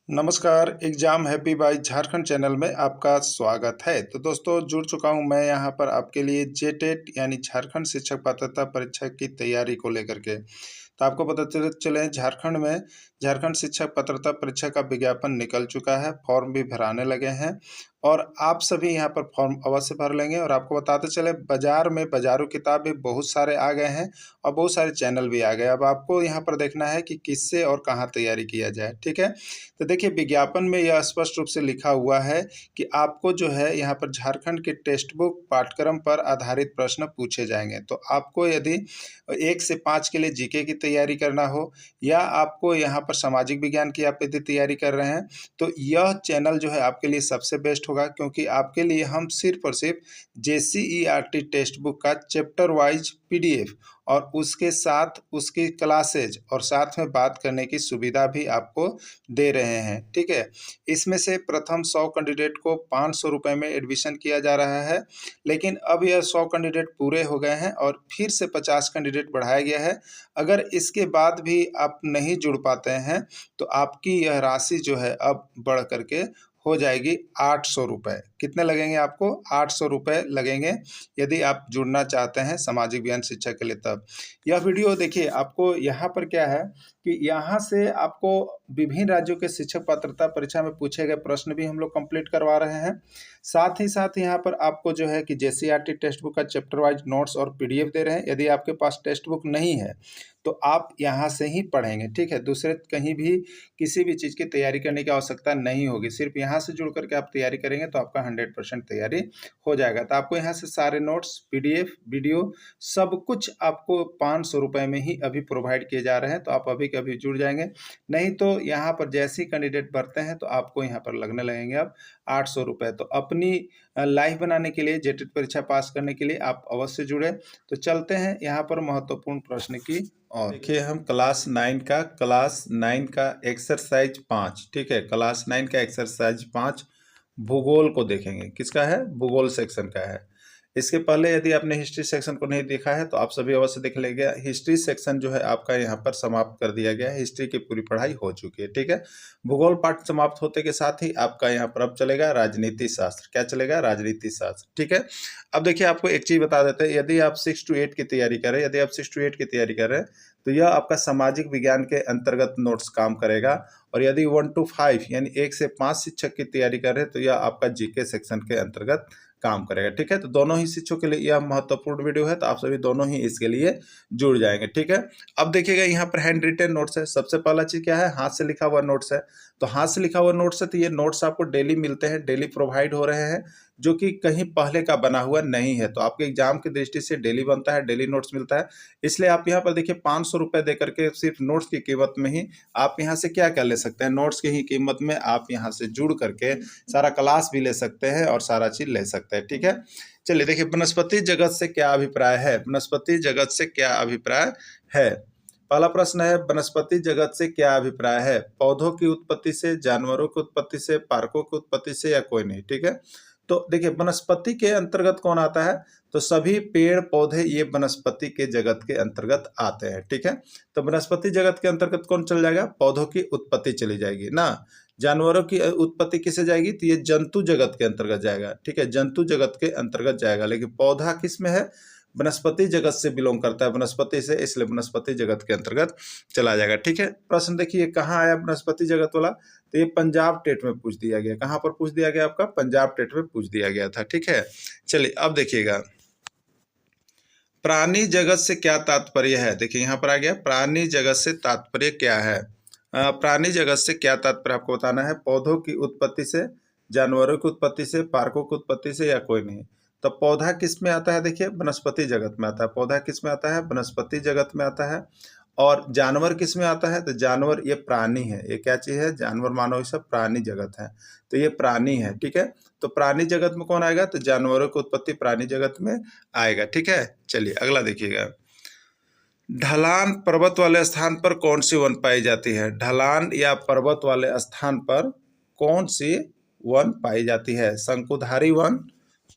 नमस्कार, exam happy by Jharkhand channel में आपका स्वागत है। तो दोस्तों जुड़ चुका हूं मैं यहां पर आपके लिए जेटेट यानी झारखंड शिक्षक पात्रता परीक्षा की तैयारी को लेकर के। तो आपको पता चले झारखंड में झारखंड शिक्षक पात्रता परीक्षा का विज्ञापन निकल चुका है, फॉर्म भी भराने लगे हैं और आप सभी यहां पर फॉर्म अवश्य भर लेंगे। और आपको बताते चले बाजार में बाजारू किताब भी बहुत सारे आ गए हैं और बहुत सारे चैनल भी आ गए। अब आपको यहां पर देखना है कि किससे और कहां तैयारी किया जाए, ठीक है। तो देखिए विज्ञापन में यह स्पष्ट रूप से लिखा हुआ है कि आपको जो है यहाँ पर झारखंड के टेक्स्ट बुक पाठ्यक्रम पर आधारित प्रश्न पूछे जाएंगे। तो आपको यदि 1 से 5 के लिए जीके की तैयारी करना हो या आपको यहाँ पर सामाजिक विज्ञान की आप यदि तैयारी कर रहे हैं तो यह चैनल जो है आपके लिए सबसे बेस्ट होगा, क्योंकि आपके लिए हम सिर्फ और सिर्फ JCERT टेक्स्ट बुक का चैप्टर वाइज PDF और उसके साथ उसकी क्लासेज और साथ में बात करने की सुविधा भी आपको दे रहे हैं, ठीक है। इसमें से प्रथम 100 कैंडिडेट को 500 रुपये में एडमिशन किया जा रहा है, लेकिन अब यह 100 कैंडिडेट पूरे हो गए हैं और फिर से 50 कैंडिडेट बढ़ाया गया है। अगर इसके बाद भी आप नहीं जुड़ पाते हैं तो आपकी यह राशि जो है अब बढ़ करके हो जाएगी 800 रुपये। कितने लगेंगे आपको? 800 रुपये लगेंगे यदि आप जुड़ना चाहते हैं सामाजिक विज्ञान शिक्षा के लिए। तब यह वीडियो देखिए, आपको यहाँ पर क्या है कि यहाँ से आपको विभिन्न राज्यों के शिक्षक पात्रता परीक्षा में पूछे गए प्रश्न भी हम लोग कंप्लीट करवा रहे हैं। साथ ही साथ यहाँ पर आपको जो है कि JCERT टेक्स्ट बुक का चैप्टर वाइज नोट्स और PDF दे रहे हैं। यदि आपके पास टेक्स्ट बुक नहीं है तो आप यहाँ से ही पढ़ेंगे, ठीक है। दूसरे कहीं भी किसी भी चीज़ की तैयारी करने की आवश्यकता नहीं होगी, सिर्फ यहाँ से जुड़ करके आप तैयारी करेंगे तो आपका 100% तैयारी हो जाएगा। तो आपको यहाँ से सारे नोट्स, PDF, वीडियो सब कुछ आपको 500 रुपये में ही अभी प्रोवाइड किए जा रहे हैं। तो आप अभी के अभी जुड़ जाएंगे, नहीं तो यहाँ पर जैसे ही कैंडिडेट बढ़ते हैं तो आपको यहाँ पर लगने लगेंगे अब 800 रुपये। तो अपनी लाइफ बनाने के लिए, जेटेट परीक्षा पास करने के लिए आप अवश्य जुड़े। तो चलते हैं यहाँ पर महत्वपूर्ण प्रश्न की और देखिए हम क्लास 9 का एक्सरसाइज 5, ठीक है, क्लास 9 का एक्सरसाइज 5 भूगोल को देखेंगे। किसका है? भूगोल सेक्शन का है। इसके पहले यदि आपने हिस्ट्री सेक्शन को नहीं देखा है तो आप सभी अवश्य देख लेंगे। हिस्ट्री सेक्शन जो है आपका यहाँ पर समाप्त कर दिया गया है, हिस्ट्री की पूरी पढ़ाई हो चुकी है, ठीक है। भूगोल पाठ समाप्त होते के साथ ही आपका यहाँ पर अब चलेगा राजनीति शास्त्र। क्या चलेगा? राजनीति शास्त्र, ठीक है। अब देखिए आपको एक चीज बता देते हैं, यदि आप 6 to 8 की तैयारी कर रहे हैं, तो यह आपका सामाजिक विज्ञान के अंतर्गत नोट्स काम करेगा। और यदि 1 to 5 यानी 1 से 5 शिक्षक की तैयारी कर रहे हैं तो यह आपका जीके सेक्शन के अंतर्गत काम करेगा, ठीक है। तो दोनों ही शिक्षकों के लिए यह महत्वपूर्ण वीडियो है, तो आप सभी दोनों ही इसके लिए जुड़ जाएंगे, ठीक है। अब देखिएगा यहाँ पर हैंड रिटेन नोट्स है। सबसे पहला चीज क्या है? हाथ से लिखा हुआ नोट्स है। तो हाथ से लिखा हुआ नोट्स है तो ये नोट्स आपको डेली मिलते हैं, डेली प्रोवाइड हो रहे हैं, जो कि कहीं पहले का बना हुआ नहीं है। तो आपके एग्जाम की दृष्टि से डेली बनता है, डेली नोट्स मिलता है। इसलिए आप यहाँ पर देखिए 500 रुपये दे करके सिर्फ नोट्स की कीमत में ही आप यहाँ से क्या क्या ले सकते हैं? नोट्स की ही कीमत में आप यहाँ से जुड़ करके सारा क्लास भी ले सकते हैं और सारा चीज ले सकते हैं, ठीक है। चलिए देखिए, वनस्पति जगत से क्या अभिप्राय है? वनस्पति जगत से क्या अभिप्राय है? पहला प्रश्न है, वनस्पति जगत से क्या अभिप्राय है? पौधों की उत्पत्ति से, जानवरों की उत्पत्ति से, पार्कों की उत्पत्ति से, या कोई नहीं, ठीक है। तो देखिए वनस्पति के अंतर्गत कौन आता है? तो सभी पेड़ पौधे ये वनस्पति के जगत के अंतर्गत आते हैं, ठीक है। तो वनस्पति जगत के अंतर्गत कौन चल जाएगा? पौधों की उत्पत्ति चली जाएगी ना। जानवरों की उत्पत्ति किसे जाएगी? तो ये जंतु जगत के अंतर्गत जाएगा, ठीक है, जंतु जगत के अंतर्गत जाएगा। लेकिन पौधा किस में है? वनस्पति जगत से बिलोंग करता है, वनस्पति से, इसलिए वनस्पति जगत के अंतर्गत चला जाएगा, ठीक है। प्रश्न देखिए कहाँ आया वनस्पति जगत वाला? तो ये पंजाब टेट में पूछ दिया गया। कहाँ पर पूछ दिया गया? आपका पंजाब टेट में पूछ दिया गया था, ठीक है। चलिए अब देखिएगा, प्राणी जगत से क्या तात्पर्य है? देखिए यहाँ पर आ गया, प्राणी जगत से तात्पर्य क्या है? प्राणी जगत से क्या तात्पर्य आपको बताना है? पौधों की उत्पत्ति से, जानवरों की उत्पत्ति से, पार्कों की उत्पत्ति से, या कोई नहीं। तो पौधा किस में आता है? देखिए वनस्पति जगत में आता है। पौधा किस में आता है? वनस्पति जगत में आता है। और जानवर किस में आता है? तो जानवर ये प्राणी है। ये क्या चीज है? जानवर मानव सब प्राणी जगत है, तो ये प्राणी है, ठीक है। तो प्राणी जगत में कौन आएगा? तो जानवरों की उत्पत्ति प्राणी जगत में आएगा, ठीक है। चलिए अगला देखिएगा, ढलान पर्वत वाले स्थान पर कौन सी वन पाई जाती है? ढलान या पर्वत वाले स्थान पर कौन सी वन पाई जाती है? शंकुधारी वन,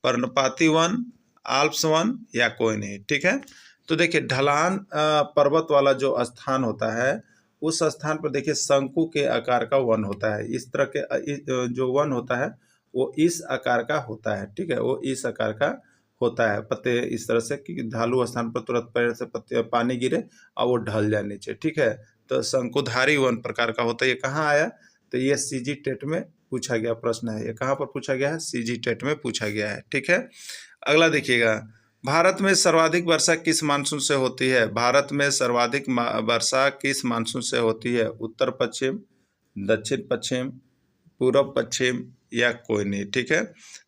पर्णपाती वन, आल्प्स वन, या कोई नहीं, ठीक है। तो देखिए ढलान पर्वत वाला जो स्थान होता है उस स्थान पर देखिए शंकु के आकार का वन होता है। इस तरह के जो वन होता है वो इस आकार का होता है, ठीक है, वो इस आकार का होता है। पत्ते इस तरह से कि ढालू स्थान पर तुरंत पैर से पत्ते पानी गिरे और वो ढल जाए नीचे, ठीक है। तो शंकुधारी वन प्रकार का होता है। ये कहाँ आया? तो ये सीजी टेट में पूछा गया प्रश्न है। ये कहाँ पर पूछा गया है? सीजी टेट में पूछा गया है, ठीक है। अगला देखिएगा, भारत में सर्वाधिक वर्षा किस मानसून से होती है? भारत में सर्वाधिक वर्षा किस मानसून से होती है? उत्तर पश्चिम, दक्षिण पश्चिम, पूर्व पश्चिम या कोई नहीं, ठीक है।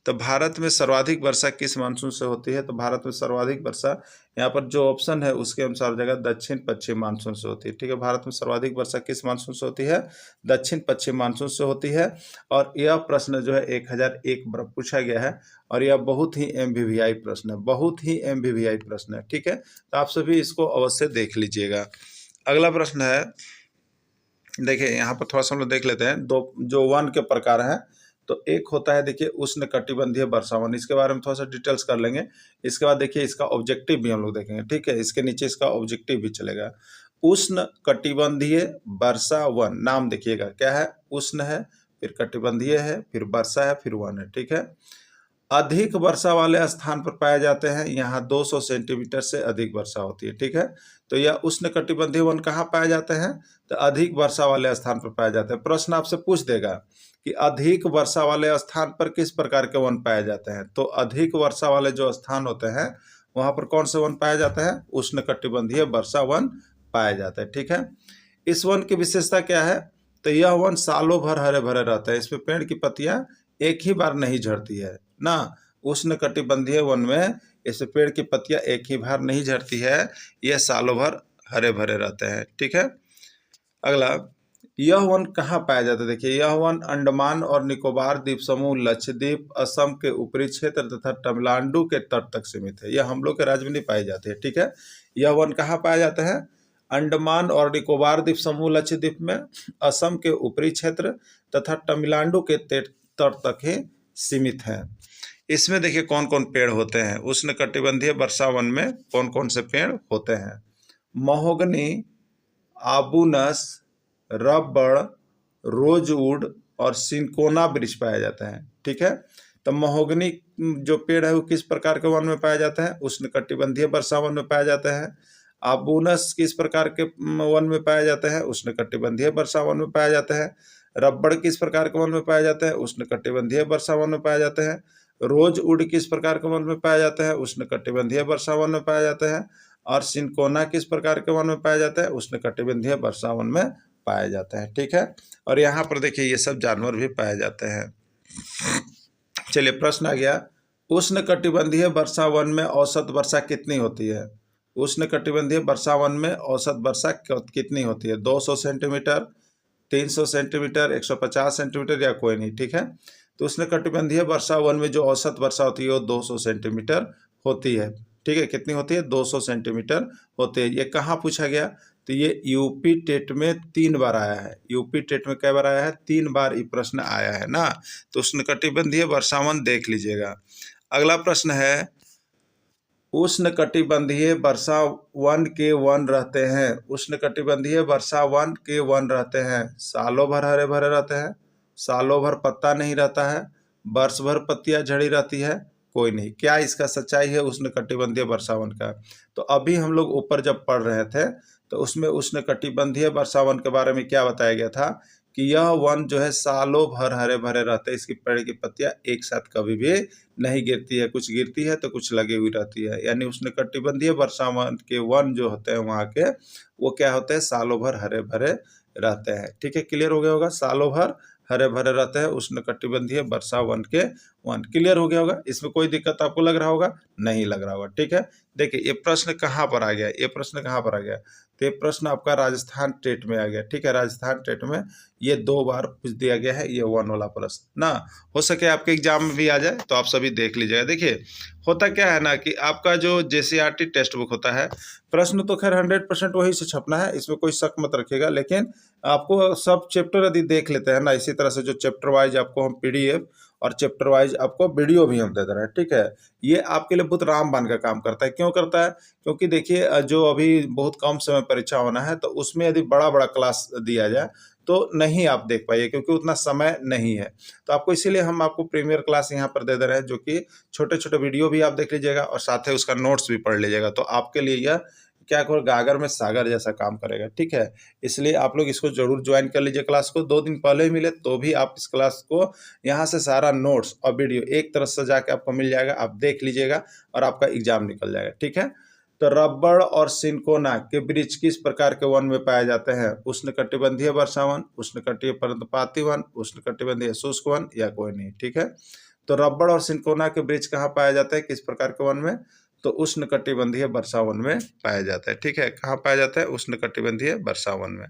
तो भारत में सर्वाधिक वर्षा किस मानसून से होती है? तो भारत में सर्वाधिक वर्षा यहाँ पर जो ऑप्शन है उसके अनुसार जगह दक्षिण पश्चिम मानसून से होती है, ठीक है। भारत में सर्वाधिक वर्षा किस मानसून से होती है? दक्षिण पश्चिम मानसून से होती है। और यह प्रश्न जो है 1001 बार पूछा गया है और यह बहुत ही MVVI प्रश्न है, बहुत ही MVVI प्रश्न है, ठीक है। तो आप सभी इसको अवश्य देख लीजिएगा। अगला प्रश्न है, देखिए यहाँ पर थोड़ा सा हम लोग देख लेते हैं। दो जो वन के प्रकार हैं, तो एक होता है देखिए उष्ण कटिबंधीय वर्षा वन, इसके बारे में थोड़ा सा डिटेल्स कर लेंगे। इसके बाद देखिए इसका ऑब्जेक्टिव भी हम लोग देखेंगे, ठीक है। इसके नीचे इसका ऑब्जेक्टिव भी चलेगा। उष्ण कटिबंधीय वर्षा वन, नाम देखिएगा क्या है? उष्ण है, फिर कटिबंधीय है, फिर वर्षा है, फिर वन है, ठीक है। अधिक वर्षा वाले स्थान पर पाए जाते हैं, यहाँ 200 सेंटीमीटर से अधिक वर्षा होती है, ठीक है। तो यह उष्ण कटिबंधीय वन कहाँ पाए जाते हैं? तो अधिक वर्षा वाले स्थान पर पाए जाते हैं। प्रश्न आपसे पूछ देगा कि अधिक वर्षा वाले स्थान पर किस प्रकार के वन पाए जाते हैं? तो अधिक वर्षा वाले जो स्थान होते हैं वहां पर कौन से वन पाए जाते हैं? उष्ण कटिबंधीय वर्षा वन पाए जाते हैं, ठीक है। इस वन की विशेषता क्या है? तो यह वन सालों भर हरे भरे रहता है। इसमें पेड़ की पत्तियां एक ही बार नहीं झड़ती है ना। उष्ण कटिबंधीय वन में इस पेड़ की पत्तियां एक ही बार नहीं झड़ती है, यह सालों भर हरे भरे रहते हैं, ठीक है। अगला, यह वन कहाँ पाया जाता है? देखिए यह वन अंडमान और निकोबार द्वीप समूह, लक्षद्वीप, असम के ऊपरी क्षेत्र तथा तमिलनाडु के तट तक सीमित है। यह हम लोग के राज्य में नहीं पाई जाती है, ठीक है। यह वन कहाँ पाया जाता है? अंडमान और निकोबार द्वीप समूह, लक्षद्वीप में, असम के ऊपरी क्षेत्र तथा तमिलनाडु के तट तक ही सीमित है। इसमें देखिए कौन कौन पेड़ होते हैं उष्ण कटिबंधीय वर्षा वन में, कौन कौन से पेड़ होते हैं? महोगनी, आबूनस, रबड़, रोजवुड और सिंकोना वृक्ष पाया जाता है, ठीक है। तो महोगनी जो पेड़ है वो किस प्रकार के वन में पाया जाता है? उष्ण कटिबंधीय वर्षा वन में पाया जाता है। आबूनस किस प्रकार के वन में पाया जाता है? उष्ण कटिबंधीय वर्षा वन में पाया जाता है। रबड़ किस प्रकार के वन में पाया जाता है? उष्ण कटिबंधीय वर्षा वन में पाया जाता है। रोजवुड किस प्रकार के वन में पाया जाता है? उष्ण कटिबंधीय वर्षा वन में पाया जाता है। और सिंकोना किस प्रकार के वन में पाया जाता है? उष्ण कटिबंधीय वर्षा वन में पाया जाता है, ठीक है। और यहाँ पर देखिए ये सब जानवर भी पाए जाते हैं। चलिए प्रश्न आ गया, उष्ण कटिबंधीय वर्षा वन में औसत वर्षा कितनी होती है? उष्ण कटिबंधीय वर्षा वन में औसत वर्षा कितनी होती है? 200 सेंटीमीटर, 300 सेंटीमीटर, 150 सेंटीमीटर या कोई नहीं, ठीक है। तो उष्ण कटिबंधीय वर्षा वन में जो औसत वर्षा होती है वो 200 सेंटीमीटर होती है, ठीक है। कितनी होती है? 200 सेंटीमीटर होती है। ये कहाँ पूछा गया? तो ये यूपी टेट में 3 बार आया है। यूपी टेट में कई बार आया है? 3 बार ये प्रश्न आया है ना। तो उष्ण कटिबंधीय वर्षा वन देख लीजिएगा। अगला प्रश्न है, उष्ण कटिबंधीय वर्षा वन के वन रहते हैं, उष्ण कटिबंधीय वर्षा वन के वन रहते हैं, सालों भर हरे भरे रहते हैं, सालों भर पत्ता नहीं रहता है, वर्ष भर पत्तियां झड़ी रहती है, कोई नहीं। क्या इसका सच्चाई है उष्ण कटिबंधीय वर्षा वन का? तो अभी हम लोग ऊपर जब पढ़ रहे थे तो उसमें उष्ण कटिबंधीय वर्षा वन के बारे में क्या बताया गया था कि यह वन जो है सालों भर हरे भरे रहते हैं। इसकी पेड़ की पत्तियां एक साथ कभी भी नहीं गिरती है, कुछ गिरती है तो कुछ लगी हुई रहती है। यानी उष्ण कटिबंधीय वर्षा वन के वन जो होते हैं वहाँ के वो क्या होते हैं? सालों भर हरे भरे रहते हैं, ठीक है। क्लियर हो गया होगा? सालों भर हरे भरे रहते हैं उष्ण कटिबंधीय वर्षा वन के वन। क्लियर हो गया होगा? इसमें कोई दिक्कत आपको लग रहा होगा? नहीं लग रहा होगा, ठीक है। देखिए ये प्रश्न कहाँ पर आ गया? ये प्रश्न कहाँ पर आ गया? तो ये प्रश्न आपका राजस्थान टेट में आ गया, ठीक है। राजस्थान टेट में ये 2 बार पूछ दिया गया है ये वन वाला प्रश्न ना। हो सके आपके एग्जाम में भी आ जाए तो आप सभी देख लीजिएगा। देखिए होता क्या है ना कि आपका जो JCRT टेक्स्ट बुक होता है, प्रश्न तो खैर 100% वही से छपना है, इसमें कोई शक मत रखिएगा। लेकिन आपको सब चैप्टर यदि देख लेते हैं ना, इसी तरह से जो चैप्टर वाइज आपको हम PDF और चैप्टर वाइज आपको वीडियो भी हम दे दे रहे हैं, ठीक है। ये आपके लिए बहुत रामबाण का काम करता है। क्यों करता है? क्योंकि देखिए जो अभी बहुत कम समय परीक्षा होना है, तो उसमें यदि बड़ा-बड़ा क्लास दिया जाए तो नहीं आप देख पाइए, क्योंकि उतना समय नहीं है। तो आपको इसीलिए हम आपको प्रीमियर क्लास यहाँ पर दे दे रहे हैं, जो कि छोटे-छोटे वीडियो भी आप देख लीजिएगा और साथ ही उसका नोट्स भी पढ़ लीजिएगा। तो आपके लिए यह क्या करो, गागर में सागर जैसा काम करेगा, ठीक है। इसलिए आप लोग इसको जरूर ज्वाइन कर लीजिए क्लास को। 2 दिन पहले ही मिले तो भी आप इस क्लास को यहाँ से सारा नोट्स और वीडियो एक तरफ से जाके आपको मिल जाएगा, आप देख लीजिएगा और आपका एग्जाम निकल जाएगा, ठीक है। तो रबड़ और सिंकोना के वृक्ष किस प्रकार के वन में पाए जाते हैं? उष्णकटिबंधीय वर्षावन, उष्णकटिबंधीय पर्णपाती वन, उष्णकटिबंधीय शुष्क वन, या कोई नहीं, ठीक है। तो रबड़ और सिंकोना के वृक्ष कहाँ पाए जाते हैं, किस प्रकार के वन में? तो उष्णकटिबंधीय वर्षावन में पाया जाता है, ठीक है। कहाँ पाया जाता है? उष्णकटिबंधीय वर्षावन में।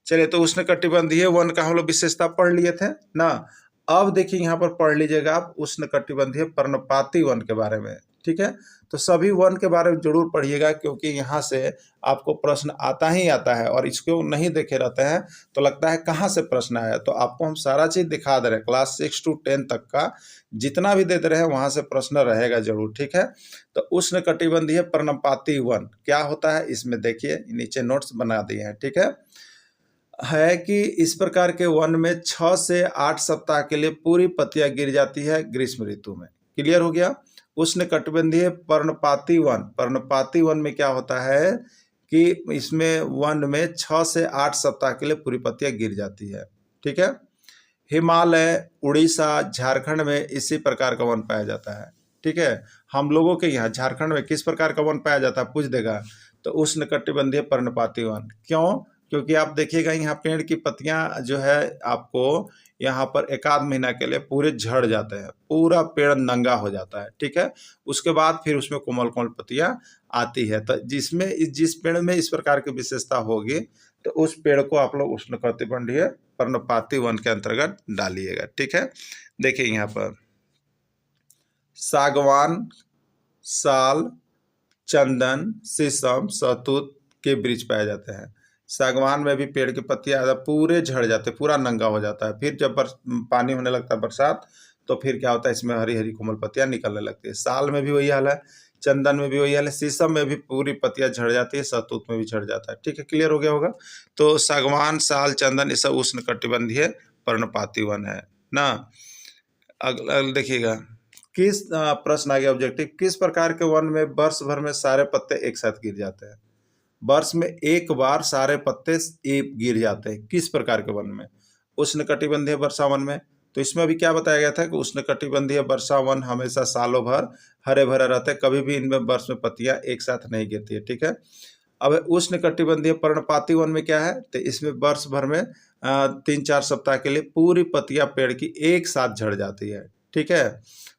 चलिए, तो उष्णकटिबंधीय वन का हम लोग विशेषता पढ़ लिए थे ना। अब देखिए यहाँ पर पढ़ लीजिएगा आप उष्णकटिबंधीय पर्णपाती वन के बारे में, ठीक है। तो सभी वन के बारे में जरूर पढ़िएगा, क्योंकि यहाँ से आपको प्रश्न आता ही आता है और इसको नहीं देखे रहते हैं तो लगता है कहाँ से प्रश्न आया। तो आपको हम सारा चीज दिखा दे रहे हैं, क्लास 6 to 10 तक का जितना भी दे रहे हैं वहां से प्रश्न रहेगा जरूर, ठीक है। तो उष्णकटिबंधीय पर्णपाती वन क्या होता है, इसमें देखिए नीचे नोट्स बना दिए हैं, ठीक है कि इस प्रकार के वन में 6 से 8 सप्ताह के लिए पूरी पत्तियां गिर जाती है ग्रीष्म ऋतु में। क्लियर हो गया। उष्णकटिबंधीय पर्णपाती वन में क्या होता है कि इसमें वन में 6 से 8 सप्ताह के लिए पूरी पत्तियां गिर जाती है, ठीक है। हिमालय, उड़ीसा, झारखंड में इसी प्रकार का वन पाया जाता है, ठीक है। हम लोगों के यहाँ झारखंड में किस प्रकार का वन पाया जाता है पूछ देगा, तो उष्णकटिबंधीय पर्णपाती वन। क्यों? क्योंकि आप देखिएगा यहाँ पेड़ की पत्तियां जो है आपको यहाँ पर एकाध महीना के लिए पूरे झड़ जाते हैं, पूरा पेड़ नंगा हो जाता है, ठीक है। उसके बाद फिर उसमें कोमल कोमल पत्तियां आती है। तो जिस पेड़ में इस प्रकार की विशेषता होगी तो उस पेड़ को आप लोग उष्णकटिबंधीय पर्णपाती वन के अंतर्गत डालिएगा, ठीक है। देखिए यहाँ पर सागवान, साल, चंदन, शीशम, शहतूत के वृक्ष पाए जाते हैं। सागवान में भी पेड़ की पत्तियां पूरे झड़ जाते हैं, पूरा नंगा हो जाता है। फिर जब पानी होने लगता है बरसात, तो फिर क्या होता है, इसमें हरी हरी कोमल पत्तियां निकलने लगती है। साल में भी वही हाल है, चंदन में भी वही हाल है, शीशम में भी पूरी पत्तियां झड़ जाती है, शहतूत में भी झड़ जाता है, ठीक है। क्लियर हो गया होगा। तो सागवान, साल, चंदन ये सब उष्णकटिबंधीय पर्णपाती वन है ना। अगला देखिएगा, किस प्रश्न आ गया ऑब्जेक्टिव, किस प्रकार के वन में वर्ष भर में सारे पत्ते एक साथ गिर जाते हैं? वर्ष में एक बार सारे पत्ते गिर जाते हैं, किस प्रकार के वन में? उष्णकटिबंधीय वर्षा वन में। तो इसमें अभी क्या बताया गया था कि उष्णकटिबंधीय वर्षा वन हमेशा सालों भर हरे भरे रहते हैं, कभी भी इनमें वर्ष में पत्तियां एक साथ नहीं गिरती है, ठीक है। अब उष्णकटिबंधीय पर्णपाती वन में क्या है, तो इसमें वर्ष भर में 3-4 सप्ताह के लिए पूरी पत्तियां पेड़ की एक साथ झड़ जाती है, ठीक है।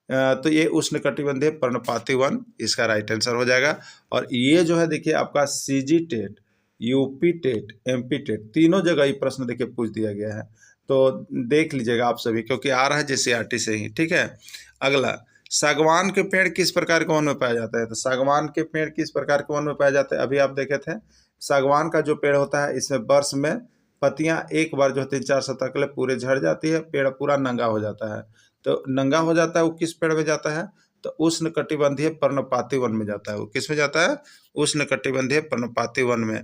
तो ये उष्णकटिबंधीय पर्णपाती वन इसका राइट आंसर हो जाएगा। और ये जो है देखिए आपका CG TET, UP TET, MP TET तीनों जगह ये प्रश्न देखिए पूछ दिया गया है, तो देख लीजिएगा आप सभी, क्योंकि आ रहा है जेसीईआरटी से ही, ठीक है। अगला, सागवान के पेड़ किस प्रकार के वन में पाया जाता है? तो सागवान के पेड़ किस प्रकार के वन में पाए जाते हैं, अभी आप देखे थे। सागवान का जो पेड़ होता है इसमें वर्ष में पत्तियां एक बार जो 3-4 सप्ताह के लिए पूरे झड़ जाती है, पेड़ पूरा नंगा हो जाता है। तो नंगा हो जाता है वो किस पेड़ में जाता है, तो उष्णकटिबंधीय पर्णपाती वन में जाता है। वो किस में जाता है? उष्णकटिबंधीय पर्णपाती वन में।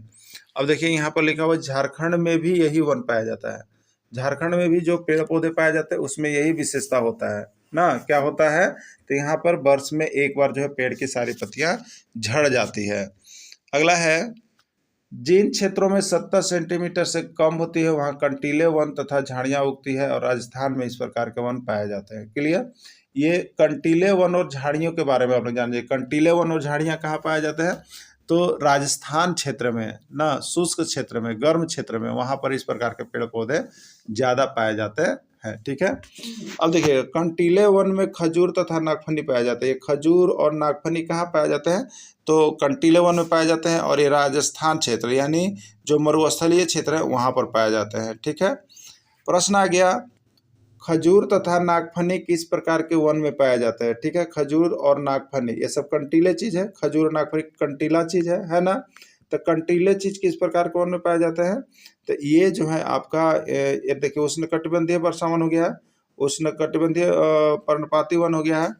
अब देखिए यहाँ पर लिखा हुआ झारखंड में भी यही वन पाया जाता है। झारखंड में भी जो पेड़ पौधे पाए जाते हैं उसमें यही विशेषता होता है ना। क्या होता है, तो यहाँ पर वर्ष में एक बार जो है पेड़ की सारी पत्तियां झड़ जाती है। अगला है, जिन क्षेत्रों में 70 सेंटीमीटर से कम होती है वहाँ कंटीले वन तथा झाड़ियाँ उगती है, और राजस्थान में इस प्रकार के वन पाए जाते हैं। क्लियर। ये कंटीले वन और झाड़ियों के बारे में आप लोग जानिए। कंटीले वन और झाड़ियाँ कहाँ पाए जाते हैं, तो राजस्थान क्षेत्र में ना, शुष्क क्षेत्र में, गर्म क्षेत्र में, वहाँ पर इस प्रकार के पेड़ पौधे ज़्यादा पाए जाते हैं, ठीक है। अब देखिए, कंटीले वन में खजूर तथा नागफनी पाया जाता है। ये खजूर और नागफनी कहाँ पाए जाते हैं, तो कंटीले वन में पाए जाते हैं, और ये राजस्थान क्षेत्र यानी जो मरुस्थलीय क्षेत्र है वहाँ पर पाए जाते हैं, ठीक है। प्रश्न आ गया, खजूर तथा नागफनी किस प्रकार के वन में पाया जाता है, ठीक है। खजूर और नागफनी ये सब कंटीले चीज है, खजूर और नागफनी कंटीला चीज है ना। तो कंटीले चीज किस प्रकार के वन में पाए जाते हैं, तो ये जो है आपका ये देखिए उष्णकटिबंधीय वर्षा वन हो गया, उष्णकटिबंधीय पर्णपाती वन हो गया है।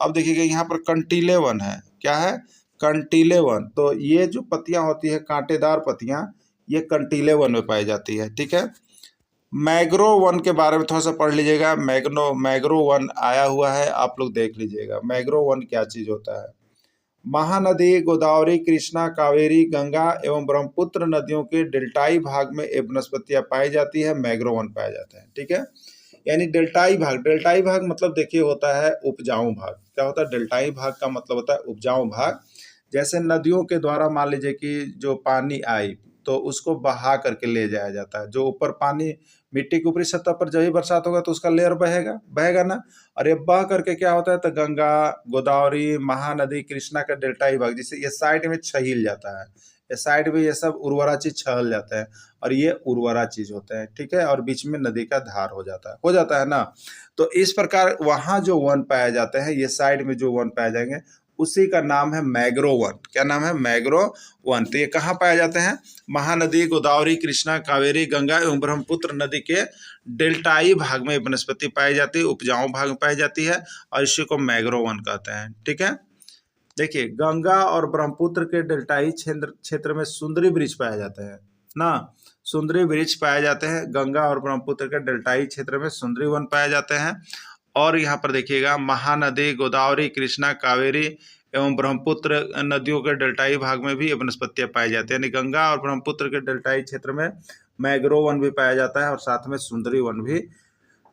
अब देखिएगा यहाँ पर कंटीले वन है। क्या है? कंटीले वन। तो ये जो पत्तियां होती है कांटेदार पत्तियां, ये कंटीले वन में पाई जाती है। ठीक है। मैग्रो वन के बारे में थोड़ा सा पढ़ लीजिएगा। मैग्रो वन आया हुआ है, आप लोग देख लीजिएगा मैग्रो वन क्या चीज होता है। महानदी गोदावरी, कृष्णा, कावेरी, गंगा एवं ब्रह्मपुत्र नदियों के डेल्टाई भाग में ये वनस्पतियां पाई जाती है, मैग्रो वन पाया जाता है। ठीक है। यानी डेल्टाई भाग मतलब देखिए होता है उपजाऊ भाग। क्या होता है? डेल्टाई भाग का मतलब होता है उपजाऊ भाग। जैसे नदियों के द्वारा मान लीजिए कि जो पानी आई तो उसको बहा करके ले जाया जाता है। जो ऊपर पानी मिट्टी की ऊपरी सतह पर जब ही बरसात होगा तो उसका लेयर बहेगा ना। और ये बह करके क्या होता है? तो गंगा, गोदावरी, महानदी, कृष्णा का डेल्टाई भाग, जिसे ये साइड में छहिल जाता है, ये साइड में ये सब उर्वरा चीज छहल जाता है और ये उर्वरा चीज होता है। ठीक है। और बीच में नदी का धार हो जाता है ना। तो इस प्रकार वहां जो वन पाए जाते हैं, ये साइड में जो वन पाए जाएंगे उसी का नाम है मैग्रो वन। क्या नाम है? मैग्रो वन। तो ये कहाँ पाए जाते हैं? महानदी, गोदावरी, कृष्णा, कावेरी, गंगा एवं ब्रह्मपुत्र नदी के डेल्टाई भाग में वनस्पति पाई जाती है, उपजाऊ भाग में पाई जाती है और इसी को मैग्रो वन कहते हैं। ठीक है। देखिए गंगा और ब्रह्मपुत्र के डेल्टाई क्षेत्र में सुंदरी वृक्ष पाए जाते हैं ना। सुंदरी वृक्ष पाए जाते हैं। गंगा और ब्रह्मपुत्र के डेल्टाई क्षेत्र में सुंदरी वन पाए जाते हैं। और यहाँ पर देखिएगा महानदी, गोदावरी, कृष्णा, कावेरी एवं ब्रह्मपुत्र नदियों के डेल्टाई भाग में भी ये वनस्पतियां पाई जाती है। यानी गंगा और ब्रह्मपुत्र के डेल्टाई क्षेत्र में मैग्रो वन भी पाया जाता है और साथ में सुंदरी वन भी,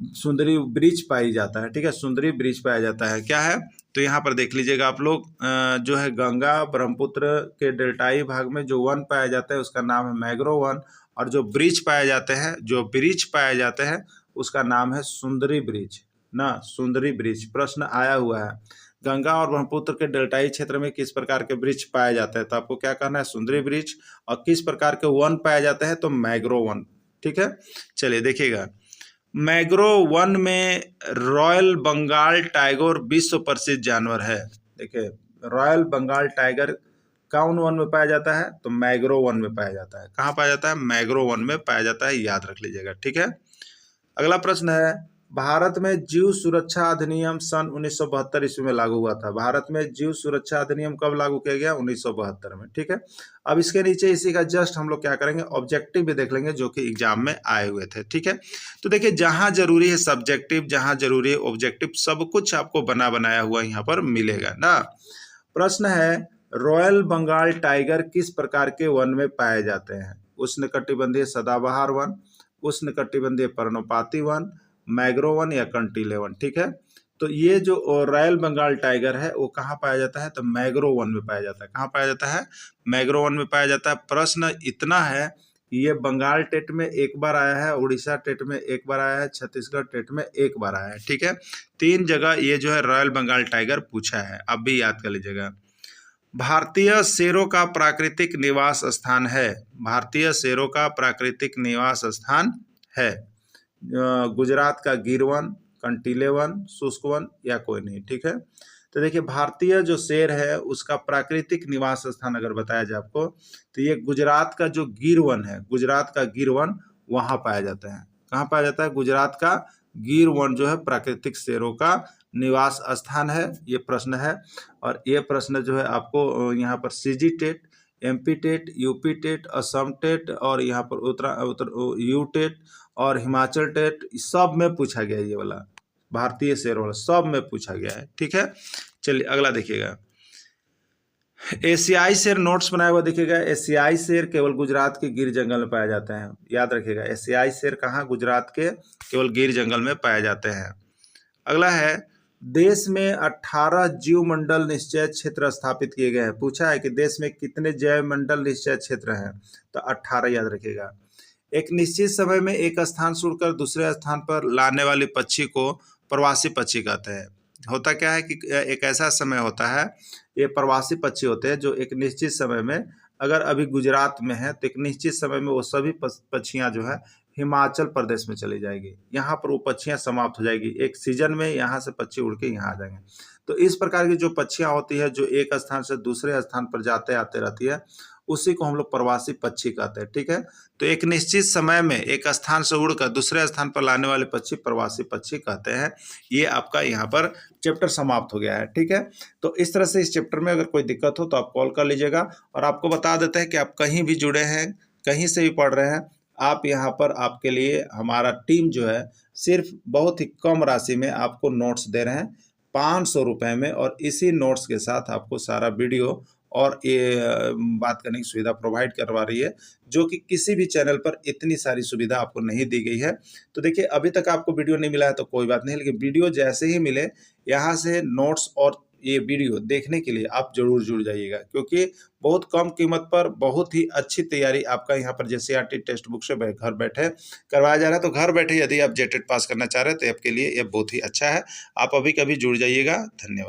सुंदरी वृक्ष पाई जाता है। ठीक है। सुंदरी वृक्ष पाया जाता है। क्या है? तो यहाँ पर देख लीजिएगा आप लोग, जो है गंगा ब्रह्मपुत्र के डेल्टाई भाग में जो वन पाया जाता है उसका नाम है मैग्रो वन। और जो वृक्ष पाए जाते हैं उसका नाम है सुंदरी वृक्ष ना। सुंदरी वृक्ष प्रश्न आया हुआ है, गंगा और ब्रह्मपुत्र के डेल्टाई क्षेत्र में किस प्रकार के वृक्ष पाए जाते हैं? तो आपको क्या करना है? सुंदरी वृक्ष। और किस प्रकार के वन पाए जाते हैं? तो मैग्रो वन। ठीक है। चलिए देखिएगा, मैग्रो वन में रॉयल बंगाल टाइगर विश्व प्रसिद्ध जानवर है। देखिए रॉयल बंगाल टाइगर कौन वन में पाया जाता है? तो मैग्रो वन में पाया जाता है। कहाँ पाया जाता है? मैग्रो वन में पाया जाता है, याद रख लीजिएगा। ठीक है। अगला प्रश्न है, भारत में जीव सुरक्षा अधिनियम सन 1972 ईस्वी में लागू हुआ था। भारत में जीव सुरक्षा अधिनियम कब लागू किया गया? 1972 में। ठीक है। अब इसके नीचे इसी का जस्ट हम लोग क्या करेंगे, ऑब्जेक्टिव भी देख लेंगे जो कि एग्जाम में आए हुए थे। ठीक है। तो देखिए जहां जरूरी है सब्जेक्टिव, जहां जरूरी है ऑब्जेक्टिव, सब कुछ आपको बना बनाया हुआ यहाँ पर मिलेगा ना। प्रश्न है, रॉयल बंगाल टाइगर किस प्रकार के वन में पाए जाते हैं? उष्णकटिबंधीय सदाबहार वन, उष्णकटिबंधीय पर्णपाती वन, मैग्रो वन या कंटीले वन। ठीक है। तो ये जो रॉयल बंगाल टाइगर है वो कहाँ पाया जाता है? तो मैग्रो वन में पाया जाता है। कहाँ पाया जाता है? मैग्रो वन में पाया जाता है। प्रश्न इतना है कि ये बंगाल टेट में एक बार आया है, उड़ीसा टेट में एक बार आया है, छत्तीसगढ़ टेट में एक बार आया है। ठीक है। 3 जगह ये जो है रॉयल बंगाल टाइगर पूछा है, आप भी याद कर लीजिएगा। भारतीय शेरों का प्राकृतिक निवास स्थान है। भारतीय शेरों का प्राकृतिक निवास स्थान है गुजरात का गिर वन, कंटीले वन, शुष्क वन या कोई नहीं। ठीक है। तो देखिए भारतीय जो शेर है उसका प्राकृतिक निवास स्थान अगर बताया जाए आपको तो ये गुजरात का जो गिर वन है, गुजरात का गिर वन वहां पाया जाता है। कहाँ पाया जाता है? गुजरात का गिर वन जो है प्राकृतिक शेरों का निवास स्थान है। ये प्रश्न है और ये प्रश्न जो है आपको यहाँ पर CG TET, MP TET, UP TET, Assam TET और यहाँ पर यू टेट और हिमाचल टेट सब में पूछा गया है। ये वाला भारतीय शेर वाला सब में पूछा गया है। ठीक है। चलिए अगला देखिएगा, एशियाई शेर नोट्स बनाया हुआ देखिएगा। एशियाई शेर केवल गुजरात के गिर जंगल में पाए जाते हैं, याद रखिएगा। एशियाई शेर कहाँ? गुजरात के केवल गिर जंगल में पाए जाते हैं। अगला है, देश में 18 जीव मंडल निश्चय क्षेत्र स्थापित किए गए हैं। पूछा है कि देश में कितने जैव मंडल निश्चय क्षेत्र हैं? तो 18 याद रखिएगा। एक निश्चित समय में एक स्थान छोड़कर दूसरे स्थान पर लाने वाले पक्षी को प्रवासी पक्षी कहते हैं। होता क्या है कि एक ऐसा समय होता है, ये प्रवासी पक्षी होते हैं जो एक निश्चित समय में, अगर अभी गुजरात में है तो एक निश्चित समय में वो सभी पक्षियां जो है हिमाचल प्रदेश में चली जाएगी। यहाँ पर वो पक्षियां समाप्त हो जाएगी। एक सीजन में यहाँ से पक्षी उड़ के यहाँ आ जाएंगे। तो इस प्रकार की जो पक्षियां होती है जो एक स्थान से दूसरे स्थान पर जाते आते रहती है उसी को हम लोग प्रवासी पक्षी कहते हैं। ठीक है, तो एक निश्चित समय में एक स्थान से उड़कर दूसरे स्थान पर लाने वाले पक्षी प्रवासी पक्षी कहते हैं। ये आपका यहाँ पर चैप्टर समाप्त हो गया है। ठीक है, तो इस तरह से इस चैप्टर में अगर कोई दिक्कत हो तो आप कॉल कर लीजिएगा। और आपको बता देते हैं कि आप कहीं भी जुड़े हैं, कहीं से भी पढ़ रहे हैं, आप यहाँ पर आपके लिए हमारा टीम जो है सिर्फ बहुत ही कम राशि में आपको नोट्स दे रहे हैं, 500 रुपये में। और इसी नोट्स के साथ आपको सारा वीडियो और ये बात करने की सुविधा प्रोवाइड करवा रही है, जो कि किसी भी चैनल पर इतनी सारी सुविधा आपको नहीं दी गई है। तो देखिए, अभी तक आपको वीडियो नहीं मिला है तो कोई बात नहीं, लेकिन वीडियो जैसे ही मिले यहाँ से नोट्स और ये वीडियो देखने के लिए आप जरूर जुड़ जाइएगा, क्योंकि बहुत कम कीमत पर बहुत ही अच्छी तैयारी आपका यहाँ पर जेसीईआरटी टेक्स्ट बुक से घर बैठे करवाया जा रहा है। तो घर बैठे यदि आप जेटेट पास करना चाह रहे हैं तो आपके लिए यह बहुत ही अच्छा है। आप अभी कभी जुड़ जाइएगा। धन्यवाद।